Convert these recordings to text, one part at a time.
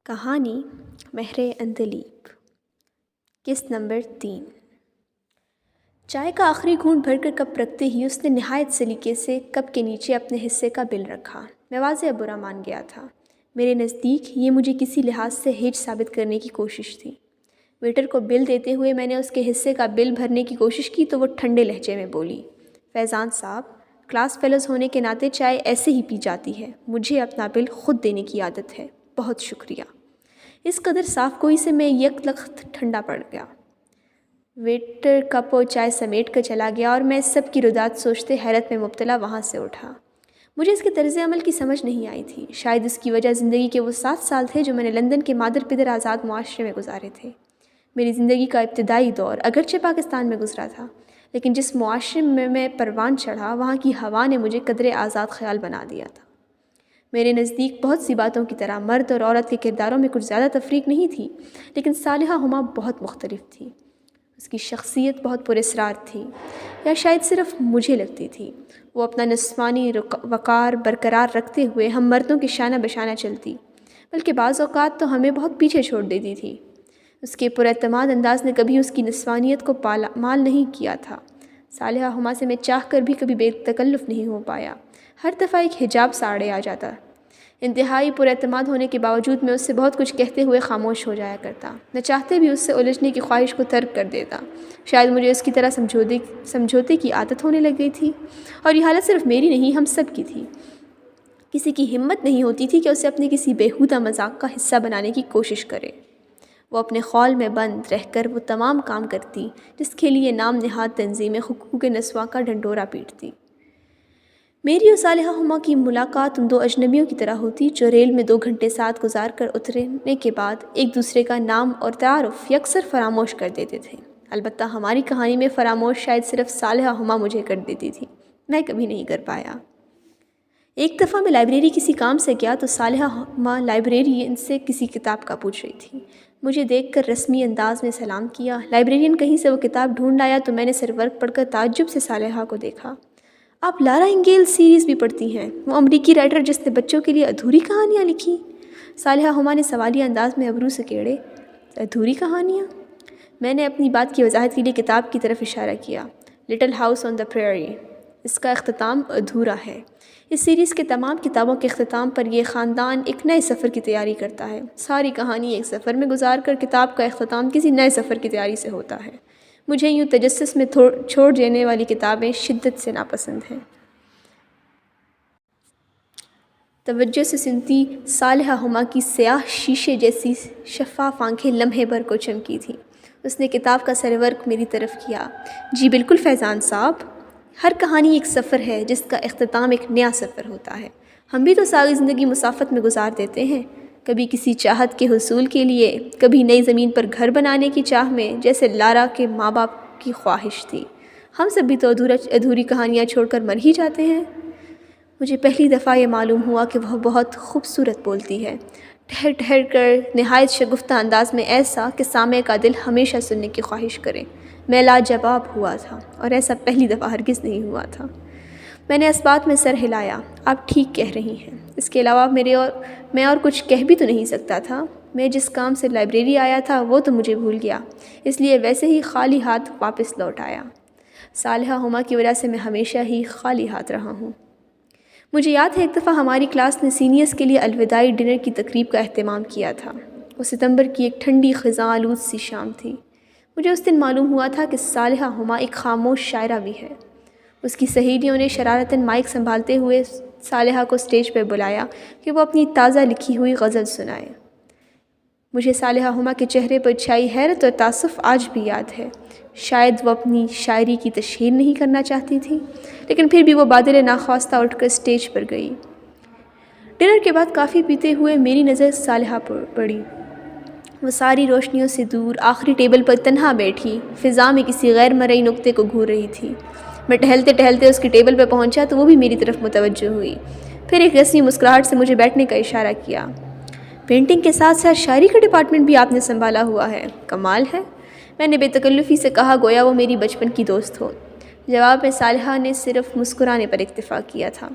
کہانی مہر اندلیب قسط نمبر 3۔ چائے کا آخری گھونٹ بھر کر کپ رکھتے ہی اس نے نہایت سلیقے سے کپ کے نیچے اپنے حصے کا بل رکھا۔ میں واضح برا مان گیا تھا۔ میرے نزدیک یہ مجھے کسی لحاظ سے ہیج ثابت کرنے کی کوشش تھی۔ ویٹر کو بل دیتے ہوئے میں نے اس کے حصے کا بل بھرنے کی کوشش کی تو وہ ٹھنڈے لہجے میں بولی، فیضان صاحب، کلاس فیلوز ہونے کے ناطے چائے ایسے ہی پی جاتی ہے، مجھے اپنا بل خود دینے کی عادت ہے، بہت شکریہ۔ اس قدر صاف گوئی سے میں یک لخت ٹھنڈا پڑ گیا۔ ویٹر کپ اور چائے سمیٹ کر چلا گیا اور میں سب کی ردات سوچتے حیرت میں مبتلا وہاں سے اٹھا۔ مجھے اس کے طرز عمل کی سمجھ نہیں آئی تھی۔ شاید اس کی وجہ زندگی کے وہ 7 سال تھے جو میں نے لندن کے مادر پدر آزاد معاشرے میں گزارے تھے۔ میری زندگی کا ابتدائی دور اگرچہ پاکستان میں گزرا تھا، لیکن جس معاشرے میں میں پروان چڑھا وہاں کی ہوا نے مجھے قدرے آزاد خیال بنا دیا تھا۔ میرے نزدیک بہت سی باتوں کی طرح مرد اور عورت کے کرداروں میں کچھ زیادہ تفریق نہیں تھی، لیکن صالحہ ہما بہت مختلف تھی۔ اس کی شخصیت بہت پراسرار تھی، یا شاید صرف مجھے لگتی تھی۔ وہ اپنا نسوانی وقار برقرار رکھتے ہوئے ہم مردوں کے شانہ بشانہ چلتی، بلکہ بعض اوقات تو ہمیں بہت پیچھے چھوڑ دیتی تھی۔ اس کے پراعتماد انداز نے کبھی اس کی نسوانیت کو مال نہیں کیا تھا۔ صالحہ ہما سے میں چاہ کر بھی کبھی بے تکلف نہیں ہو پایا۔ ہر دفعہ ایک حجاب ساڑے آ جاتا۔ انتہائی پراعتماد ہونے کے باوجود میں اس سے بہت کچھ کہتے ہوئے خاموش ہو جایا کرتا، نہ چاہتے بھی اس سے الجھنے کی خواہش کو ترک کر دیتا۔ شاید مجھے اس کی طرح سمجھوتے کی عادت ہونے لگ گئی تھی، اور یہ حالت صرف میری نہیں، ہم سب کی تھی۔ کسی کی ہمت نہیں ہوتی تھی کہ اسے اپنے کسی بیہودہ مذاق کا حصہ بنانے کی کوشش کرے۔ وہ اپنے خول میں بند رہ کر وہ تمام کام کرتی جس کے لیے نام نہاد تنظیم حقوق نسواں کا ڈھنڈورا پیٹتی۔ میری اور صالحہ ہما کی ملاقات ان دو اجنبیوں کی طرح ہوتی جو ریل میں 2 گھنٹے ساتھ گزار کر اترنے کے بعد ایک دوسرے کا نام اور تعارف یکسر فراموش کر دیتے تھے۔ البتہ ہماری کہانی میں فراموش شاید صرف صالحہ ہما مجھے کر دیتی تھی، میں کبھی نہیں کر پایا۔ ایک دفعہ میں لائبریری کسی کام سے گیا تو صالحہ ہما لائبریرین سے کسی کتاب کا پوچھ رہی تھی۔ مجھے دیکھ کر رسمی انداز میں سلام کیا۔ لائبریرین کہیں سے وہ کتاب ڈھونڈ لایا تو میں نے سر ورق پڑھ کر تعجب سے صالحہ کو دیکھا۔ آپ لارا انگیل سیریز بھی پڑھتی ہیں؟ وہ امریکی رائٹر جس نے بچوں کے لیے ادھوری کہانیاں لکھی؟ صالحہ ہما نے سوالیہ انداز میں ابرو سے کیڑے، ادھوری کہانیاں؟ میں نے اپنی بات کی وضاحت کے لیے کتاب کی طرف اشارہ کیا، لٹل ہاؤس آن دا پریری۔ اس کا اختتام ادھورا ہے۔ اس سیریز کے تمام کتابوں کے اختتام پر یہ خاندان ایک نئے سفر کی تیاری کرتا ہے۔ ساری کہانی ایک سفر میں گزار کر کتاب کا اختتام کسی نئے سفر کی تیاری سے ہوتا ہے۔ مجھے یوں تجسس میں چھوڑ دینے والی کتابیں شدت سے ناپسند ہیں۔ توجہ سے سنتی صالحہ ہما کی سیاہ شیشے جیسی شفاف آنکھیں لمحے بھر کو چمکی تھیں۔ اس نے کتاب کا سر ورق میری طرف کیا۔ جی بالکل فیضان صاحب، ہر کہانی ایک سفر ہے جس کا اختتام ایک نیا سفر ہوتا ہے۔ ہم بھی تو ساری زندگی مسافت میں گزار دیتے ہیں، کبھی کسی چاہت کے حصول کے لیے، کبھی نئی زمین پر گھر بنانے کی چاہ میں، جیسے لارا کے ماں باپ کی خواہش تھی۔ ہم سب بھی تو ادھوری کہانیاں چھوڑ کر مر ہی جاتے ہیں۔ مجھے پہلی دفعہ یہ معلوم ہوا کہ وہ بہت خوبصورت بولتی ہے، ٹھہر ٹھہر کر نہایت شگفتہ انداز میں، ایسا کہ سامع کا دل ہمیشہ سننے کی خواہش کرے۔ میں لاجواب ہوا تھا، اور ایسا پہلی دفعہ ہرگز نہیں ہوا تھا۔ میں نے اس بات میں سر ہلایا۔ آپ ٹھیک کہہ رہی ہیں۔ اس کے علاوہ میں اور کچھ کہہ بھی تو نہیں سکتا تھا۔ میں جس کام سے لائبریری آیا تھا وہ تو مجھے بھول گیا، اس لیے ویسے ہی خالی ہاتھ واپس لوٹ آیا۔ صالحہ ہما کی وجہ سے میں ہمیشہ ہی خالی ہاتھ رہا ہوں۔ مجھے یاد ہے ایک دفعہ ہماری کلاس نے سینئرز کے لیے الوداعی ڈنر کی تقریب کا اہتمام کیا تھا۔ وہ ستمبر کی ایک ٹھنڈی خزاں آلود سی شام تھی۔ مجھے اس دن معلوم ہوا تھا کہ صالحہ ہما ایک خاموش شاعرہ بھی ہے۔ اس کی سہیلیوں نے شرارتاً مائک سنبھالتے ہوئے صالحہ کو اسٹیج پر بلایا کہ وہ اپنی تازہ لکھی ہوئی غزل سنائے۔ مجھے صالحہ ہما کے چہرے پر چھائی حیرت اور تعصف آج بھی یاد ہے۔ شاید وہ اپنی شاعری کی تشہیر نہیں کرنا چاہتی تھی، لیکن پھر بھی وہ بادل ناخواستہ اٹھ کر اسٹیج پر گئی۔ ڈنر کے بعد کافی پیتے ہوئے میری نظر صالحہ پر پڑی۔ وہ ساری روشنیوں سے دور آخری ٹیبل پر تنہا بیٹھی فضا میں کسی غیر مرئی نقطے کو گھور رہی تھی۔ میں ٹہلتے ٹہلتے اس کے ٹیبل پہ پہنچا تو وہ بھی میری طرف متوجہ ہوئی، پھر ایک رسمی مسکراہٹ سے مجھے بیٹھنے کا اشارہ کیا۔ پینٹنگ کے ساتھ ساتھ شاعری کا ڈپارٹمنٹ بھی آپ نے سنبھالا ہوا ہے، کمال ہے، میں نے بے تکلفی سے کہا گویا وہ میری بچپن کی دوست ہو۔ جواب میں صالحہ نے صرف مسکرانے پر اکتفا کیا تھا۔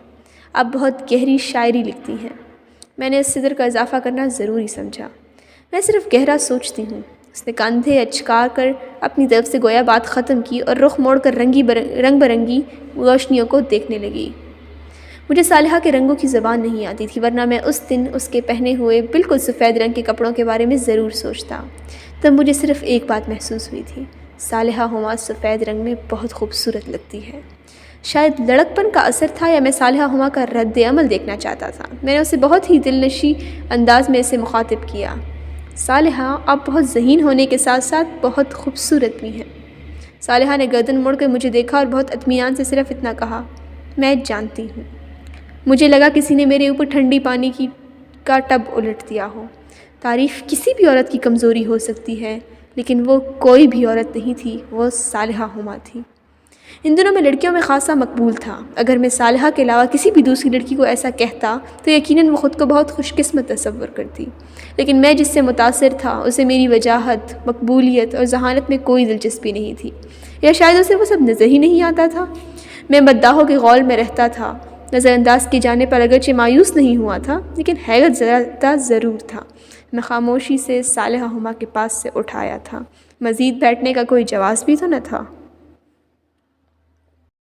آپ بہت گہری شاعری لکھتی ہیں۔ میں نے اس صدر کا اضافہ کرنا ضروری سمجھا۔ میں صرف گہرا سوچتی ہوں۔ اس نے کاندھے اچکا کر اپنی طرف سے گویا بات ختم کی اور رخ موڑ کر رنگ برنگی روشنیوں کو دیکھنے لگی۔ مجھے صالحہ کے رنگوں کی زبان نہیں آتی تھی، ورنہ میں اس دن اس کے پہنے ہوئے بالکل سفید رنگ کے کپڑوں کے بارے میں ضرور سوچتا۔ تب مجھے صرف ایک بات محسوس ہوئی تھی، صالحہ ہما سفید رنگ میں بہت خوبصورت لگتی ہے۔ شاید لڑکپن کا اثر تھا یا میں صالحہ ہما کا رد عمل دیکھنا چاہتا تھا۔ میں نے اسے بہت ہی دلنشیں انداز میں اسے مخاطب کیا، صالحہ آپ بہت ذہین ہونے کے ساتھ ساتھ بہت خوبصورت بھی ہیں۔ صالحہ نے گردن موڑ کر مجھے دیکھا اور بہت اطمینان سے صرف اتنا کہا، میں جانتی ہوں۔ مجھے لگا کسی نے میرے اوپر ٹھنڈی پانی کا ٹب الٹ دیا ہو۔ تعریف کسی بھی عورت کی کمزوری ہو سکتی ہے، لیکن وہ کوئی بھی عورت نہیں تھی، وہ صالحہ ہما تھی۔ ان دنوں میں لڑکیوں میں خاصا مقبول تھا۔ اگر میں صالحہ کے علاوہ کسی بھی دوسری لڑکی کو ایسا کہتا تو یقیناً وہ خود کو بہت خوش قسمت تصور کرتی، لیکن میں جس سے متاثر تھا اسے میری وجاہت، مقبولیت اور ذہانت میں کوئی دلچسپی نہیں تھی، یا شاید اسے وہ سب نظر ہی نہیں آتا تھا۔ میں مداحوں کے غول میں رہتا تھا، نظر انداز کیے جانے پر اگرچہ مایوس نہیں ہوا تھا، لیکن حیرت زدہ ضرور تھا۔ میں خاموشی سے صالحہ ہما کے پاس سے اٹھایا تھا، مزید بیٹھنے کا کوئی جواز بھی تو نہ تھا۔